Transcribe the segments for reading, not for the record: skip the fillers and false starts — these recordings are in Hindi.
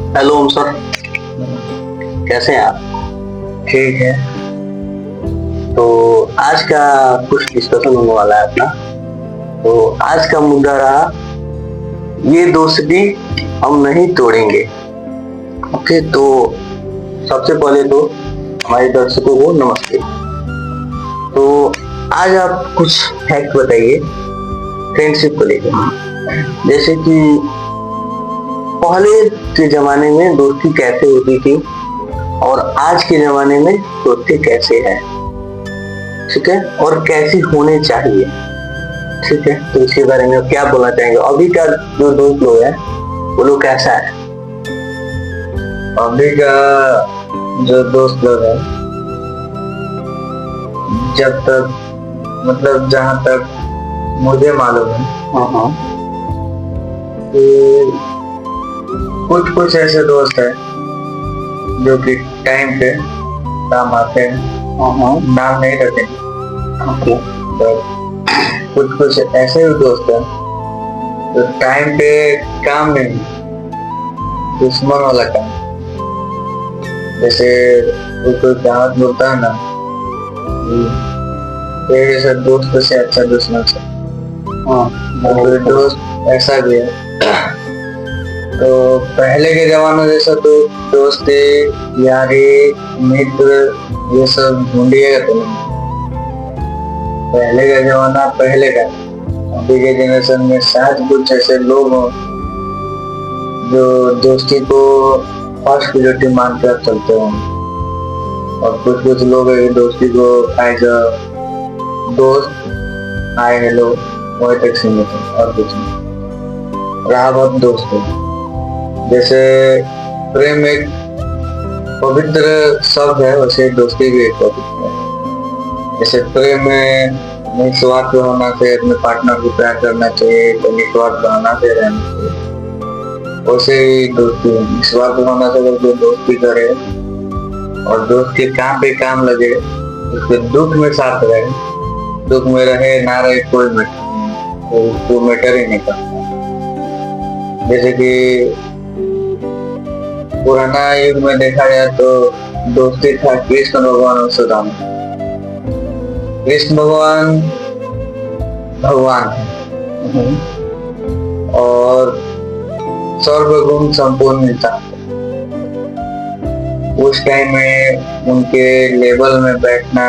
हेलो ओम सर, कैसे हैं आप? ठीक है। तो आज का कुछ डिस्कशन होने वाला है अपना। तो आज का मुद्दा रहा, ये दोस्ती हम नहीं तोड़ेंगे। ओके, तो सबसे पहले तो हमारे दर्शकों को नमस्ते। तो आज आप कुछ फैक्ट बताइए फ्रेंडशिप को लेकर। जैसे कि पहले के जमाने में दोस्ती कैसे होती थी और आज के जमाने में दोस्ती कैसे है, ठीक है, और कैसी होनी चाहिए, ठीक है। तो इसके बारे में आप क्या बोलना चाहेंगे? अभी का जो दोस्त लोग है वो लोग कैसा है? अभी का जो दोस्त लोग है, जब तक मतलब जहाँ तक मुझे मालूम है हाँ, कि कुछ कुछ ऐसे दोस्त हैं जो कि टाइम पे काम आते हैं। हाँ, नाम नहीं रखें, ओके, तो कुछ कुछ ऐसे भी दोस्त हैं जो टाइम पे काम नहीं, दुश्मन वाला काम। जैसे कोई कहावत बोलता है ना, तेरे जैसा दोस्त से अच्छा दुश्मन से। हाँ, मेरे दोस्त ऐसा भी है। तो पहले के जमाने जैसा तो दोस्ती, यारी, मित्र ये सब ढूंढिएगा तो नहीं। पहले का जमाना पहले का, अभी के जनरेशन में शायद कुछ ऐसे लोग हों जो दोस्ती को फर्स्ट प्रियोरिटी मानकर चलते हों, और कुछ कुछ लोग हैं दोस्ती को एज अ दोस्त, हाय हेलो वही तक सीमित है और कुछ नहीं। रहा बहुत दोस्त है, जैसे प्रेम एक पवित्र शब्द है, वैसे दोस्ती भी एक पवित्र है। जैसे प्रेम में निस्वार्थ होना चाहिए, अपने पार्टनर को प्यार करना चाहिए, तो निस्वार्थ भावना से रहना चाहिए। वैसे ही दोस्ती है, निस्वार्थ होना से अगर कोई दोस्ती करे और दोस्त के काम पे काम लगे, उसके दुख में साथ रहे, दुख में रहे ना रहे कोई मैटर नहीं, वो मैटर ही नहीं करता। जैसे कि पुराना युग में देखा जाए तो दोस्ती था कृष्ण भगवान और सुदामा। कृष्ण भगवान भगवान है और सर्वगुण संपूर्ण इंसान। उस टाइम में उनके लेवल में बैठना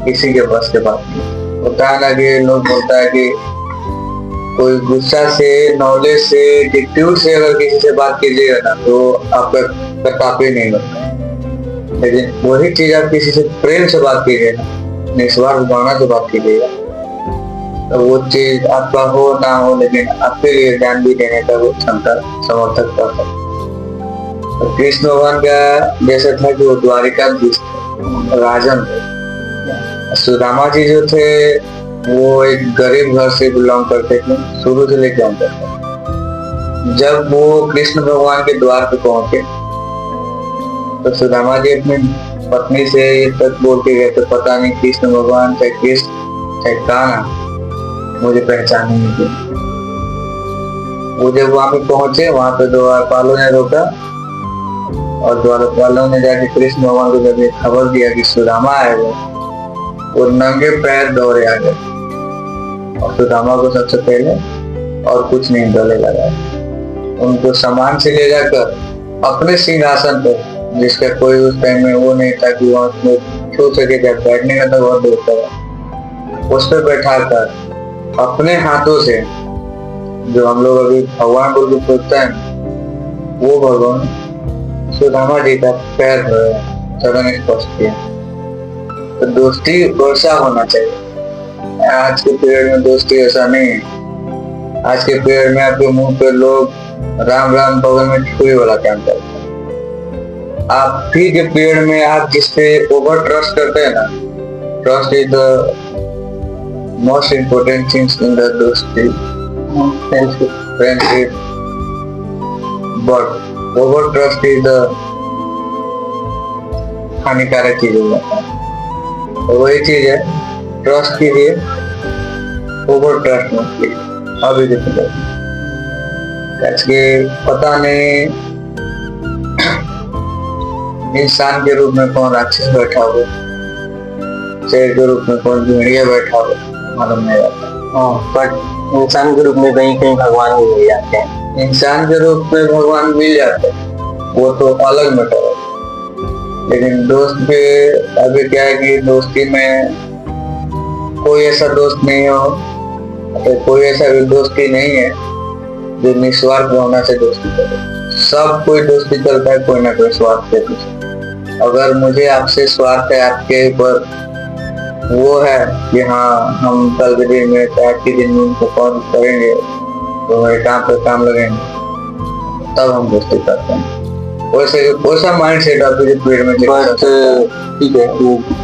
किसी के बस के बात नहीं होता है। ना कि लोग बोलता है कि कोई गुस्सा से, नॉलेज से, एटीट्यूड से अगर किसी से बात कीजिएगा ना तो आपका कटापे नहीं बनता। लेकिन वही चीज आप किसी से प्रेम से बात कीजिएगा, निस्वार्थ भावना से बात कीजिएगा, तो वो चीज आपका हो ना हो लेकिन आपके लिए ध्यान भी देने का वो क्षमता समर्थक कर सकता। तो कृष्ण भगवान का जैसे था कि वो द्वारिकाधीश थे, राजन थे। सुदामा जी जो थे वो एक गरीब घर से बिलोंग करते थे, शुरू से लेकर अंत तक। जब वो कृष्ण भगवान के द्वार पे पहुंचे तो सुदामा जी अपनी पत्नी से ये तक बोल के गए, तो पता नहीं कृष्ण भगवान चाहे कृष्ण चाहे कान्हा मुझे पहचान नहीं थी। वो जब वहां पे पहुंचे, वहां पे द्वारपालों ने रोका और द्वारपालों ने जाके कृष्ण भगवान को जब ये खबर दिया कि सुदामा आए वो नंगे पैर दौड़े आ गए और सुदामा को सबसे पहले और कुछ नहीं गले लगा, उनको सामान से ले जाकर अपने सिंहासन पर, जिसका कोई उस टाइम में वो नहीं था कि वहां छू सके, जब बैठने का तो बहुत दूर था, उस पर बैठा कर अपने हाथों से, जो हम लोग अभी भगवान बोल के पूछते हैं, वो भगवान सुदामा जी का पैर धोए, चरण स्पर्श किया। तो दोस्ती वैसा होना चाहिए। आज के पीरियड में दोस्ती ऐसा नहीं है। आज के पीरियड में आपके मुंह पे लोग राम राम बगल में छुरी वाला काम करते हैं। आप भी के पीरियड में आप जिसपे ओवर ट्रस्ट करते हैं ना, trust is the most important things in the दोस्ती, friendship, but over trust is the हानिकारक चीज हो जाता है। तो वही चीज है, ट्रस्ट कीजिए, ओवर ट्रस्ट मत कीजिए। अभी देखिए पता नहीं इंसान के रूप में कौन राक्षस बैठा हुआ, शेर के रूप में कौन भेड़िया बैठा हुआ, मालूम नहीं आता। बट इंसान के रूप में कहीं कहीं भगवान भी मिल जाते हैं। इंसान के रूप में भगवान मिल जाते हैं, वो तो अलग मैटर है। लेकिन दोस्त के अभी क्या है कि दोस्ती में कोई ऐसा दोस्त नहीं हो, तो कोई ऐसा भी दोस्ती नहीं है जो निस्वार्थ भावना से दोस्ती करे। सब कोई दोस्ती करता है कोई ना कोई स्वार्थ के पीछे। अगर मुझे आपसे स्वार्थ है, आपके ऊपर वो है कि हाँ हम कल के दिन में आज के दिन में उनको कॉल करेंगे तो मेरे काम पे काम लगेंगे, तब हम दोस्ती करते हैं। वैसा माइंड सेट आपके पेड़ में बट ठीक है,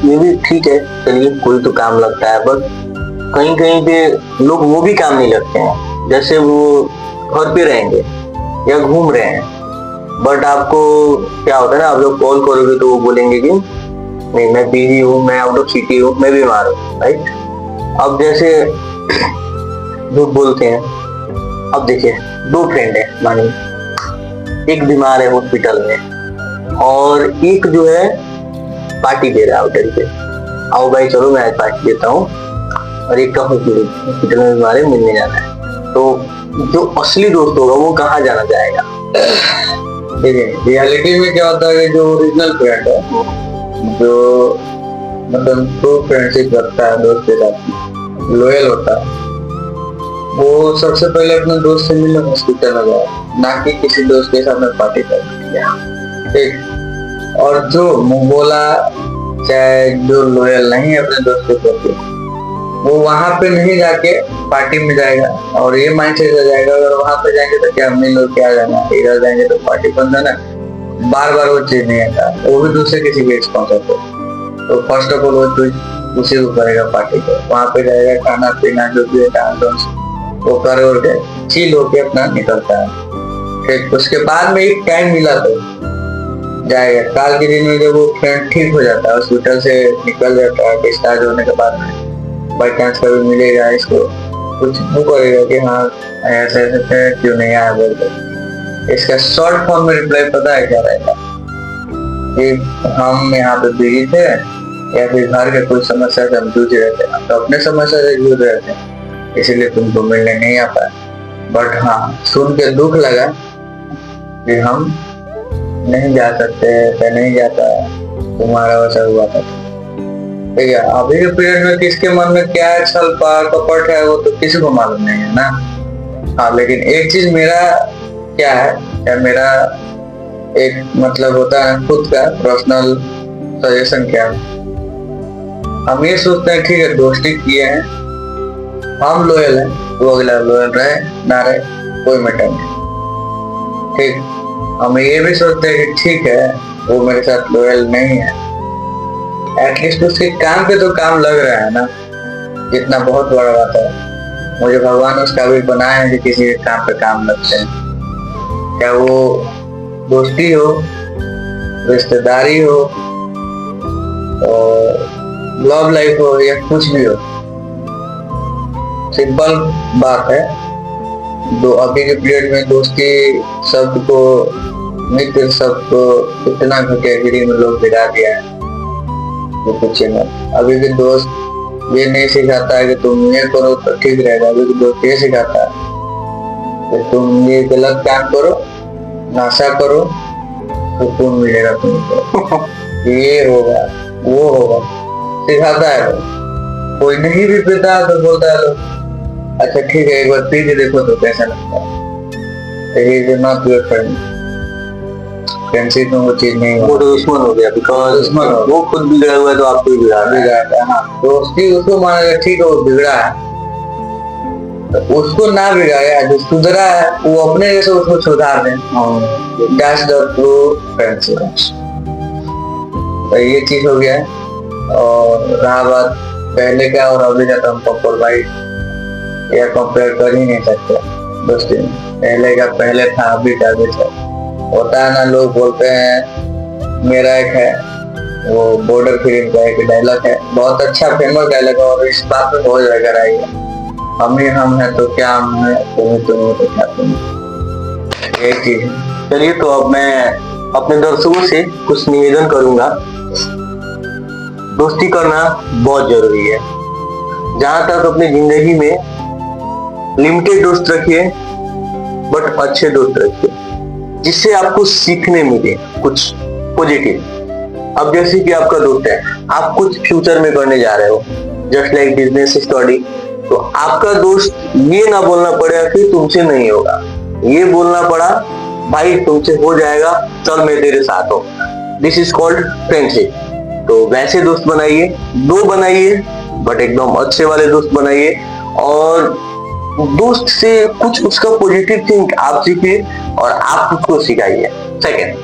ये भी ठीक है, चलिए कोई तो काम लगता है। बट कहीं कहीं पे लोग वो भी काम नहीं लगते हैं, जैसे वो घर पे रहेंगे या घूम रहे हैं, बट आपको क्या होता है ना, आप लोग कॉल करोगे तो वो बोलेंगे कि नहीं मैं बिजी हूँ, मैं आउट ऑफ सिटी हूँ, मैं बीमार हूँ, राइट। अब जैसे झूठ बोलते हैं। अब देखिए, दो फ्रेंड है मानिए, एक बीमार है हॉस्पिटल में और एक जो है पार्टी दे रहा है होटल पे, आओ भाई चलो मैं आज पार्टी देता हूँ, और एक का हॉस्पिटल में बीमार है, मिलने जाना है। तो जो असली दोस्त होगा वो कहाँ जाना चाहेगा? देखिए रियलिटी में क्या होता है, जो ओरिजिनल फ्रेंड है, जो मतलब ट्रू फ्रेंडशिप रखता है दोस्त के साथ, लॉयल होता है, वो सबसे पहले अपने दोस्त से मिलने हॉस्पिटल में गया, ना कि किसी दोस्त के साथ में पार्टी कर लिया, ठीक। और जो मुंह बोला, चाहे जो लॉयल नहीं है अपने दोस्त के प्रति, वो वहां पे नहीं जाके पार्टी में जाएगा और ये माइंड सेट हो जाएगा अगर वहां पे जाएंगे तो क्या मिल लो क्या जाना, इधर जाएंगे तो पार्टी बंद है ना। बार बार वो चीज नहीं आता, वो भी दूसरे किसी के स्पॉन्सर को, तो फर्स्ट ऑफ ऑल वो चीज उसी को करेगा पार्टी को, वहां पे जाएगा, खाना पीना जो भी डांस वो करे और के चिल होके अपना निकलता है, ठीक। उसके बाद में एक टाइम मिला तो जाएगा, काल के दिन में जब वो फ्रेंड ठीक हो जाता है, हॉस्पिटल से निकल जाता है, डिस्चार्ज होने के बाद में बाई चांस कभी मिलेगा, इसको कुछ वो करेगा कि हाँ ऐसे ऐसे क्यों नहीं आया बोलते। इसका शॉर्ट फॉर्म में रिप्लाई पता है क्या रहेगा कि हम यहाँ पे बिजी थे या फिर घर के कोई समस्या से हम जूझ रहे थे, तो अपने समस्या से जूझ रहे थे इसीलिए तुमको मिलने नहीं आ पाया। बट हाँ सुन के दुख लगा कि हम नहीं जा सकते, नहीं जाता, तुम्हारा वैसा हुआ था, ठीक है। अभी के पीरियड में किसके मन में क्या छल कपट है वो तो किसी को मालूम नहीं है ना। हाँ लेकिन एक चीज मेरा क्या है, या मेरा एक मतलब होता है खुद का पर्सनल सजेशन क्या है, हम ये सोचते हैं ठीक है दोस्ती किए हैं, हम लॉयल हैं, वो अगला लॉयल रहे ना रहे कोई मैटर नहीं, ठीक। हम ये भी सोचते हैं कि ठीक है वो मेरे साथ लॉयल नहीं है, एटलीस्ट उसके काम पे तो काम लग रहा है ना, जितना बहुत बड़ा बात है। मुझे भगवान उस काबिल बनाए हैं कि किसी के काम पे काम लगते हैं, क्या वो दोस्ती हो, रिश्तेदारी हो, और लव लाइफ हो या कुछ भी हो। सिंपल बात है, दो अभी के पीरियड में दोस्ती शब्द को, मित्र शब्द को इतना कैटेगरी में लोग गिरा दिया है तो पूछे मत। अभी के दोस्त ये नहीं सिखाता है कि तुम ये करो तो ठीक रहेगा, अभी के दोस्त ये सिखाता है कि तुम ये गलत काम करो, नशा करो, सुकून मिलेगा तुमको, ये होगा वो होगा, सिखाता है। कोई नहीं भी पीता तो बोलता है तो अच्छा ठीक है एक बार पी के देखो तो कैसा लगता है, नॉट योर फ्रेंड। फ्रेंडशिप में वो चीज नहीं, वो तो दुश्मन हो गया, बिकॉज वो खुद बिगड़ा हुआ है तो आपको भी बिगाड़ है। हाँ दोस्ती उसको माना ठीक है वो बिगड़ा है, तो उसको ना बिगाड़े, जो सुधरा है वो अपने जैसे उसको सुधार दें, दैट्स द ट्रू फ्रेंडशिप। तो ये चीज हो गया है। और रहा बात पहले का और अभी का, तो हम कपल भाई या कंपेयर कर ही नहीं सकते दोस्ती में। पहले का पहले था, अभी का अभी था। होता है ना, लोग बोलते हैं, मेरा एक है वो बॉर्डर फिल्म का एक डायलॉग है, बहुत अच्छा फेमस डायलॉग है, और इस बात में बहुत जगह आई है, हम ही हम है तो क्या हम है, तुम ही तुम हो तो क्या तुम, यही चीज है। चलिए तो अब मैं अपने दर्शकों से कुछ निवेदन करूंगा। दोस्ती करना बहुत जरूरी है। जहां तक अपनी जिंदगी में लिमिटेड दोस्त रखिए, बट अच्छे दोस्त रखिए जिससे आपको सीखने मिले कुछ पॉजिटिव। अब जैसे कि आपका दोस्त है, आप कुछ फ्यूचर में करने जा रहे हो, जस्ट लाइक बिजनेस स्टडी, तो आपका दोस्त ये ना बोलना पड़ेगा कि तुमसे नहीं होगा, ये बोलना पड़ा भाई तुमसे हो जाएगा, चल मैं तेरे साथ हूँ। This is called friendship. तो वैसे दोस्त बनाइए, दो बनाइए, बट एकदम अच्छे वाले दोस्त बनाइए, और दोस्त से कुछ उसका पॉजिटिव थिंक आप सीखिए और आप उसको सिखाइए। सेकेंड,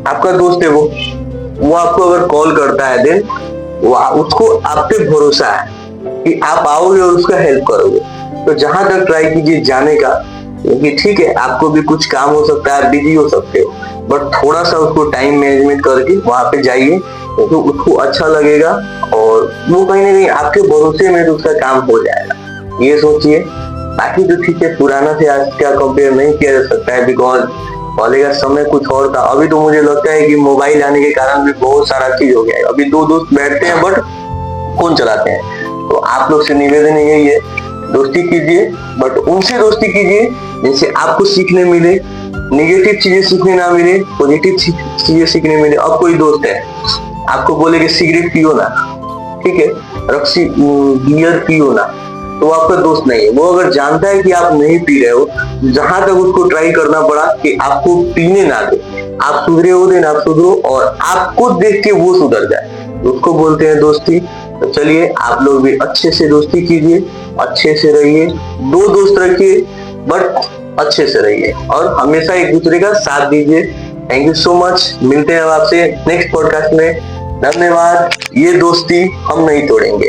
आपका दोस्त है वो आपको अगर कॉल करता है दिन, वो उसको आप पे भरोसा है कि आप आओगे और उसका हेल्प करोगे, तो जहां तक ट्राई कीजिए जाने का, क्योंकि ठीक है आपको भी कुछ काम हो सकता है, बिजी हो सकते हो, बट थोड़ा सा उसको टाइम मैनेजमेंट करके वहां पे जाइए, तो उसको अच्छा लगेगा और वो कहीं ना कहीं आपके भरोसे में तो उसका काम हो जाएगा, ये सोचिए। बाकी तो ठीक है, पुराना से आज का कंपेयर नहीं किया जा सकता है, बिकॉज पहले का समय कुछ और था। अभी तो मुझे लगता है कि मोबाइल आने के कारण भी बहुत सारा चीज हो गया है। अभी दो दोस्त बैठते हैं बट फोन चलाते हैं। तो आप लोग से निवेदन यही है, दोस्ती कीजिए, बट उनसे दोस्ती कीजिए जिनसे आपको सीखने मिले, नेगेटिव चीजें सीखने ना मिले, पॉजिटिव चीजें सीखने मिले। अब कोई दोस्त है आपको बोले कि सिगरेट पियो ना, ठीक है, रक्सी बियर पियो ना, तो आपका दोस्त नहीं है। वो अगर जानता है कि आप नहीं पी रहे हो, जहां तक उसको ट्राई करना पड़ा कि आपको पीने ना दे, आप सुधरे हो दिन आप सुधरो और आपको देख के वो सुधर जाए, उसको बोलते हैं दोस्ती। तो चलिए आप लोग भी अच्छे से दोस्ती कीजिए, अच्छे से रहिए, दो दोस्त रखिए बट अच्छे से रहिए और हमेशा एक दूसरे का साथ दीजिए। थैंक यू सो मच, मिलते हैं आपसे नेक्स्ट पॉडकास्ट में। धन्यवाद। ये दोस्ती हम नहीं तोड़ेंगे।